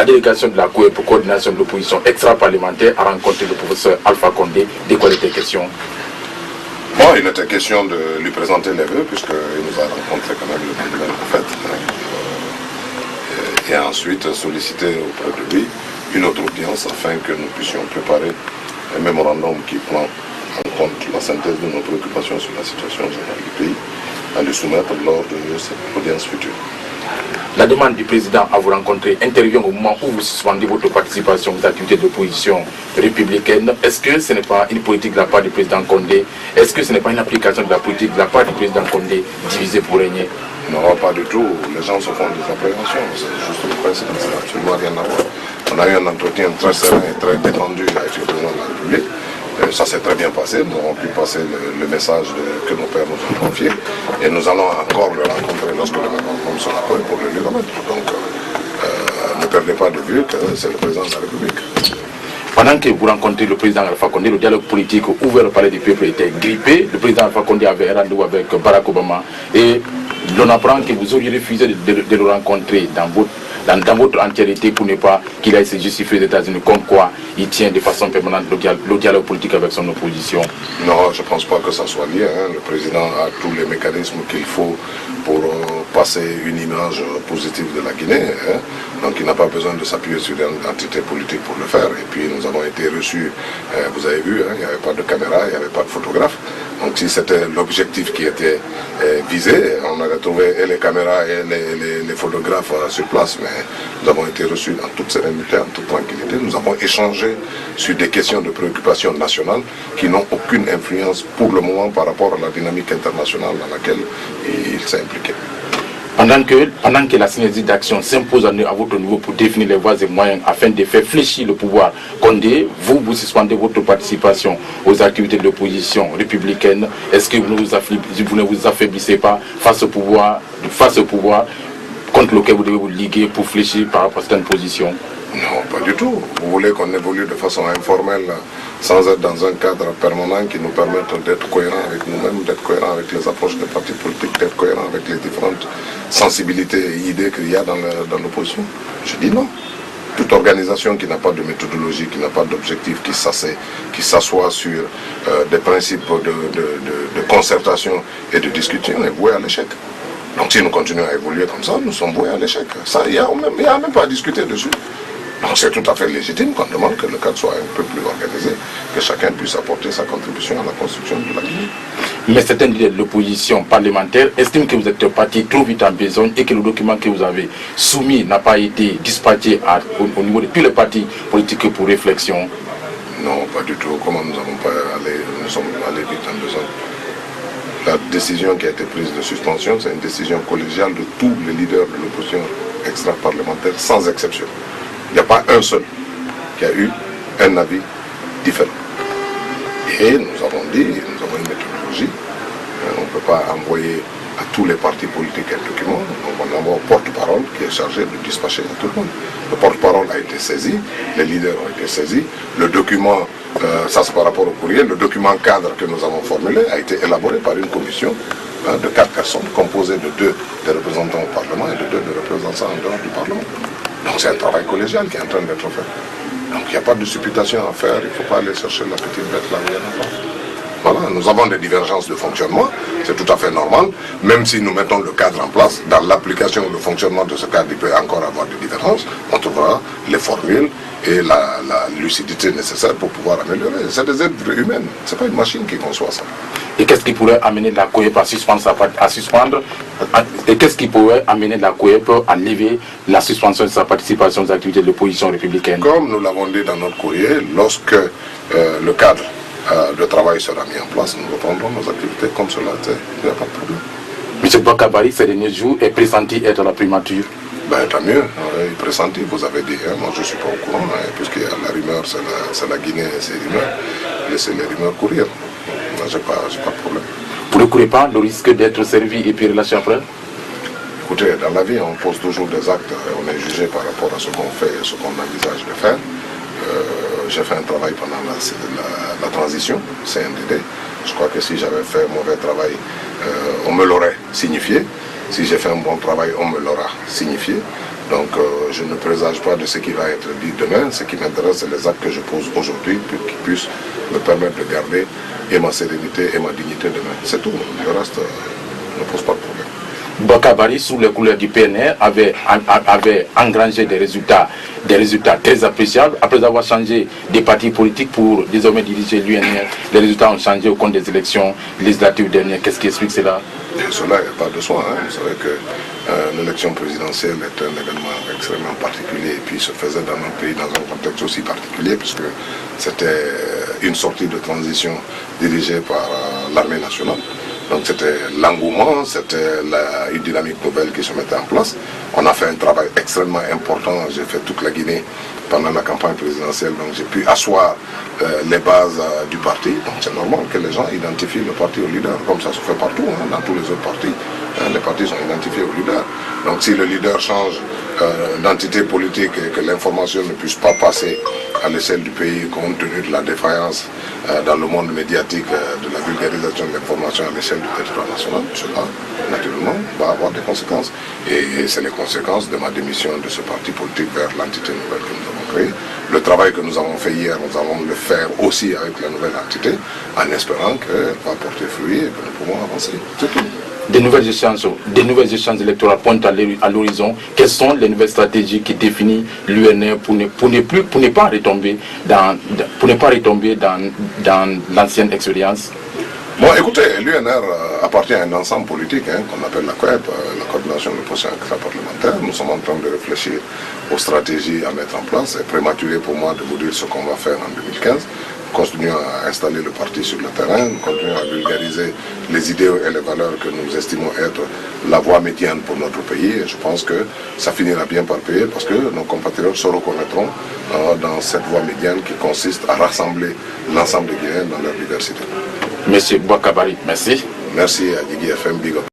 La délégation de la COEP pour coordination de l'opposition extra-parlementaire a rencontré le professeur Alpha Condé. De quoi il était question? Bon, il était question de lui présenter les vœux, puisqu'il nous a rencontré quand même le lendemain en fait. Et ensuite solliciter auprès de lui une autre audience afin que nous puissions préparer un mémorandum qui prend en compte la synthèse de nos préoccupations sur la situation générale du pays, à le soumettre lors de cette audience future. La demande du président à vous rencontrer intervient au moment où vous suspendez votre participation aux activités de l'opposition républicaine. Est-ce que ce n'est pas une politique de la part du président Condé? Est-ce que ce n'est pas une application de la politique de la part du président Condé divisé pour régner? Non, pas du tout. Les gens se font des appréhensions. C'est juste le principe. Ça n'a absolument rien à voir. On a eu un entretien très serein et très détendu avec le président de la République. Ça s'est très bien passé. Nous avons pu passer le message que nos pères nous ont confié. Et nous allons encore le rencontrer lorsque le mémorandum sera prêt pour le lui remettre. Donc, ne perdez pas de vue que c'est le président de la République. Pendant que vous rencontrez le président Alpha Condé, le dialogue politique ouvert au palais du peuple était grippé. Le président Alpha Condé avait un rendez-vous avec Barack Obama. Et l'on apprend que vous auriez refusé de le rencontrer dans votre entièreté pour ne pas qu'il aille se justifier aux États-Unis, comme quoi il tient de façon permanente le dialogue politique avec son opposition. Non, je ne pense pas que ça soit lié. Le président a tous les mécanismes qu'il faut pour passer une image positive de la Guinée. Donc il n'a pas besoin de s'appuyer sur une entité politique pour le faire. Et puis nous avons été reçus, vous avez vu, il n'y avait pas de caméra, il n'y avait pas de photographe. Donc si c'était l'objectif qui était visé, on aurait trouvé et les caméras et les photographes sur place. Mais nous avons été reçus en toute sérénité, en toute tranquillité. Nous avons échangé sur des questions de préoccupation nationale qui n'ont aucune influence pour le moment par rapport à la dynamique internationale dans laquelle il s'est impliqué. Pendant que la synergie d'action s'impose à votre niveau pour définir les voies et moyens afin de faire fléchir le pouvoir Condé, vous suspendez votre participation aux activités de l'opposition républicaine. Est-ce que vous ne vous affaiblissez pas face au pouvoir contre lequel vous devez vous liguer pour fléchir par rapport à certaines positions? Non, pas du tout. Vous voulez qu'on évolue de façon informelle, sans être dans un cadre permanent qui nous permette d'être cohérents avec nous-mêmes, d'être cohérents avec les approches des partis politiques, d'être cohérents avec les différentes sensibilités et idées qu'il y a dans l'opposition? Je dis non. Toute organisation qui n'a pas de méthodologie, qui n'a pas d'objectif, qui s'assoit sur des principes de concertation et de discussion est vouée à l'échec. Donc si nous continuons à évoluer comme ça, nous sommes voués à l'échec. Il n'y a même pas à discuter dessus. Donc c'est tout à fait légitime qu'on demande que le cadre soit un peu plus organisé, que chacun puisse apporter sa contribution à la construction de la Guinée. Mais certains leaders de l'opposition parlementaire estiment que vous êtes parti trop vite en besogne et que le document que vous avez soumis n'a pas été dispatché au niveau de tous les partis politiques pour réflexion. Non, pas du tout. Comment nous sommes allés vite en besogne? La décision qui a été prise de suspension, c'est une décision collégiale de tous les leaders de l'opposition extra-parlementaire, sans exception. Il n'y a pas un seul qui a eu un avis différent. Et nous avons dit, nous avons une méthodologie, on ne peut pas envoyer à tous les partis politiques un document, donc on envoie au porte-parole qui est chargé de dispatcher à tout le monde. Le porte-parole a été saisi, les leaders ont été saisis, le document, ça c'est par rapport au courrier, le document cadre que nous avons formulé a été élaboré par une commission de 4 personnes, composée de 2 des représentants au Parlement et de 2 des représentants en dehors du Parlement. Donc c'est un travail collégial qui est en train d'être fait. Donc il n'y a pas de supputation à faire, il ne faut pas aller chercher la petite bête là où il y en a pas. Voilà, nous avons des divergences de fonctionnement, c'est tout à fait normal, même si nous mettons le cadre en place, dans l'application ou le fonctionnement de ce cadre, il peut encore avoir des différences, on trouvera les formules et la lucidité nécessaire pour pouvoir améliorer. C'est des êtres humains, ce n'est pas une machine qui conçoit ça. Et qu'est-ce qui pourrait amener la COEP à suspendre et qu'est-ce qui pourrait amener la COEP à lever la suspension de sa participation aux activités de l'opposition républicaine? Comme nous l'avons dit dans notre courrier, lorsque le cadre de travail sera mis en place, nous reprendrons nos activités comme cela, il n'y a pas de problème. M. Bakabari, ces derniers jours, est pressenti être la primature. Ben, tant mieux, il pressenti, vous avez dit, moi je ne suis pas au courant, puisque la rumeur, c'est la Guinée et ses rumeurs, laissez les rumeurs courir, je n'ai pas de problème. Vous ne courez pas le risque d'être servi et puis relâché après? Écoutez, dans la vie, on pose toujours des actes, on est jugé par rapport à ce qu'on fait et ce qu'on envisage de faire. J'ai fait un travail pendant la transition, CNDD. Je crois que si j'avais fait un mauvais travail, on me l'aurait signifié. Si j'ai fait un bon travail, on me l'aura signifié. Donc je ne présage pas de ce qui va être dit demain. Ce qui m'intéresse, c'est les actes que je pose aujourd'hui pour qu'ils puissent me permettre de garder et ma sérénité et ma dignité demain. C'est tout. Le reste ne pose pas de problème. Boubacar Bari, sous les couleurs du PNR, avait engrangé des résultats très appréciables. Après avoir changé des partis politiques pour désormais diriger l'UNR, les résultats ont changé au cours des élections législatives dernières. Qu'est-ce qui explique cela? Cela n'est pas de soi. Vous savez que l'élection présidentielle est un événement extrêmement particulier et puis se faisait dans notre pays dans un contexte aussi particulier puisque c'était une sortie de transition dirigée par l'armée nationale. Donc c'était l'engouement, c'était une dynamique nouvelle qui se mettait en place. On a fait un travail extrêmement important. J'ai fait toute la Guinée pendant la campagne présidentielle. Donc j'ai pu asseoir les bases du parti. Donc c'est normal que les gens identifient le parti au leader. Comme ça se fait partout, dans tous les autres partis. Les partis sont identifiés au leader. Donc si le leader change d'entité politique et que l'information ne puisse pas passer à l'échelle du pays compte tenu de la défaillance dans le monde médiatique de la vulgarisation de l'information à l'échelle du territoire national, cela, naturellement, va avoir des conséquences. Et c'est les conséquences de ma démission de ce parti politique vers l'entité nouvelle que nous avons créée. Le travail que nous avons fait hier, nous allons le faire aussi avec la nouvelle entité, en espérant qu'elle va porter fruit et que nous pouvons avancer. C'est tout. Des nouvelles échéances électorales pointent à l'horizon. Quelles sont les nouvelles stratégies qui définissent l'UNR pour ne pas retomber dans l'ancienne expérience? Bon, écoutez, l'UNR appartient à un ensemble politique qu'on appelle la COEP, la coordination de l'opposition extra-parlementaire. Nous sommes en train de réfléchir aux stratégies à mettre en place. C'est prématuré pour moi de vous dire ce qu'on va faire en 2015. Nous continuons à installer le parti sur le terrain, nous continuons à vulgariser les idéaux et les valeurs que nous estimons être la voie médiane pour notre pays. Et je pense que ça finira bien par payer parce que nos compatriotes se reconnaîtront dans cette voie médiane qui consiste à rassembler l'ensemble des Guinéens dans leur diversité. Monsieur Boubacar Bari, merci. Merci à Digi FM, Big Up.